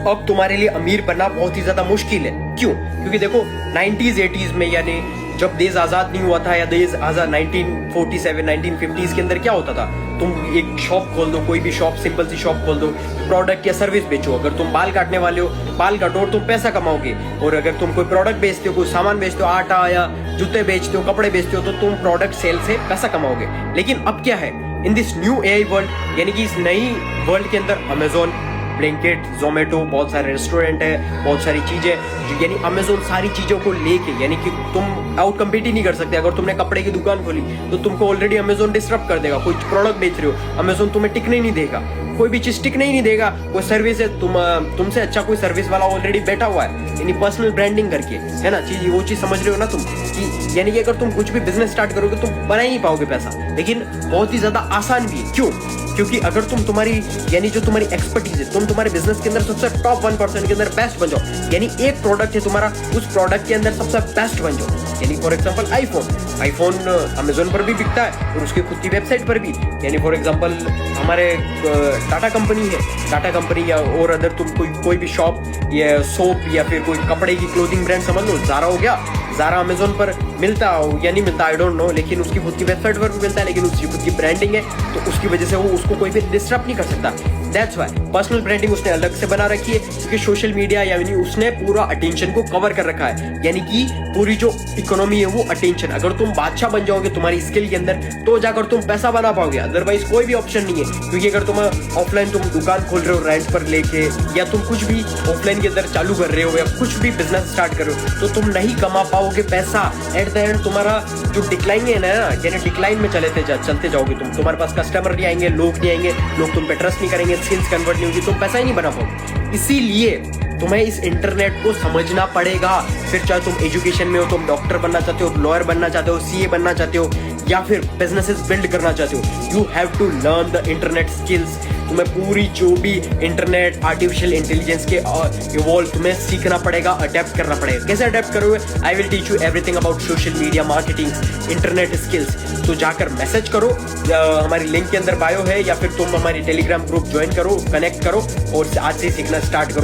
अब तुम्हारे लिए अमीर बनना बहुत ही ज्यादा मुश्किल है। क्यों? क्योंकि देखो 90s 80s में, यानी जब देश आजाद नहीं हुआ था, या देश आजाद 1947 1950s के अंदर क्या होता था, तुम एक शॉप खोल दो, कोई भी शॉप, सिंपल सी शॉप खोल दो, प्रोडक्ट या सर्विस बेचो। अगर तुम बाल काटने वाले हो, बाल काटो और तुम पैसा कमाओगे। और अगर तुम कोई प्रोडक्ट बेचते हो, कोई सामान बेचते हो, आटा या जूते बेचते हो, कपड़े बेचते हो, तो तुम प्रोडक्ट सेल से पैसा कमाओगे। लेकिन अब क्या है, in this new AI world, यानी कि इस नई वर्ल्ड के अंदर अमेजोन, ब्लिंकिट, जोमेटो, बहुत सारे रेस्टोरेंट है, बहुत सारी चीजें, यानी अमेजोन सारी चीजों को लेके, यानी कि तुम आउट कम्पीट ही नहीं कर सकते। अगर तुमने कपड़े की दुकान खोली तो तुमको ऑलरेडी अमेजोन डिस्टर्ब कर देगा। कोई प्रोडक्ट बेच रहे हो, अमेजोन तुम्हें टिकने नहीं देगा, कोई भी चीज टिकने ही नहीं देगा। कोई सर्विस है, तुमसे अच्छा कोई सर्विस वाला ऑलरेडी बैठा हुआ है, यानी पर्सनल ब्रांडिंग करके, है ना चीज, वो चीज समझ रहे हो ना तुम, कि यानी कि अगर तुम कुछ भी बिजनेस स्टार्ट करोगे तुम बना ही नहीं पाओगे पैसा, लेकिन बहुत ही ज्यादा आसान भी है। क्यों? क्योंकि अगर तुम तुम्हारी, यानी जो तुम्हारी एक्सपर्टीज है, तुम तुम्हारे बिजनेस के अंदर सबसे टॉप 1% के अंदर बेस्ट बन जाओ, यानी एक प्रोडक्ट है तुम्हारा, उस प्रोडक्ट के अंदर सबसे बेस्ट बन जाओ। यानी फॉर एग्जांपल आईफोन अमेजोन पर भी बिकता है और उसकी खुद की वेबसाइट पर भी। यानी फॉर एग्जांपल हमारे टाटा कंपनी है, टाटा कंपनी, या और अदर तुम कोई भी शॉप या सोप या फिर कोई कपड़े की क्लोथिंग ब्रांड समझ लो, ज़ारा हो गया, ज़ारा अमेजोन पर मिलता हो या नहीं मिलता, आई डोंट नो, लेकिन उसकी खुद की वेबसाइट पर भी मिलता है, लेकिन उसकी खुद की ब्रांडिंग है, तो उसकी वजह से वो उसको कोई भी डिस्टर्ब नहीं कर सकता। दैट्स वाई पर्सनल ब्रांडिंग उसने अलग से बना रखी है, क्योंकि सोशल मीडिया, यानी उसने पूरा अटेंशन को कवर कर रखा है, यानी कि पूरी जो इकोनॉमी है वो अटेंशन। अगर तुम बादशाह बन जाओगे तुम्हारी स्किल के अंदर, तो जाकर तुम पैसा बना पाओगे, अदरवाइज कोई भी ऑप्शन नहीं है। क्योंकि अगर तुम ऑफलाइन तुम दुकान खोल रहे हो रेंट पर लेके, या तुम कुछ भी ऑफलाइन के अंदर चालू कर रहे हो, या कुछ भी बिजनेस स्टार्ट कर रहे हो, तो तुम नहीं कमा पाओगे पैसा। एट द एंड तुम्हारा जो डिक्लाइन है ना, यानी डिक्लाइन में चलते जाओगे तुम, तुम्हारे पास कस्टमर नहीं आएंगे, लोग नहीं आएंगे, लोग तुम पे ट्रस्ट नहीं करेंगे, स्किल्स कन्वर्ट नहीं होगी, तुम पैसा ही नहीं बना पाओगे। इसीलिए तुम्हें इस इंटरनेट को समझना पड़ेगा। फिर चाहे तुम एजुकेशन में हो, तुम डॉक्टर बनना चाहते हो, लॉयर बनना चाहते हो, सीए बनना चाहते हो, या फिर बिजनेसेस बिल्ड करना चाहते हो, you have to learn the internet skills. तुम्हें पूरी जो भी इंटरनेट, आर्टिफिशियल इंटेलिजेंस के इवॉल्व तुम्हें सीखना पड़ेगा, अडेप्ट करना पड़ेगा। कैसे अडेप्ट करोगे? I will teach you everything about social media marketing, internet skills. तो जाकर मैसेज करो, हमारी लिंक के अंदर बायो है, या फिर तुम हमारी टेलीग्राम ग्रुप ज्वाइन करो, कनेक्ट करो और आज से सीखना स्टार्ट करो।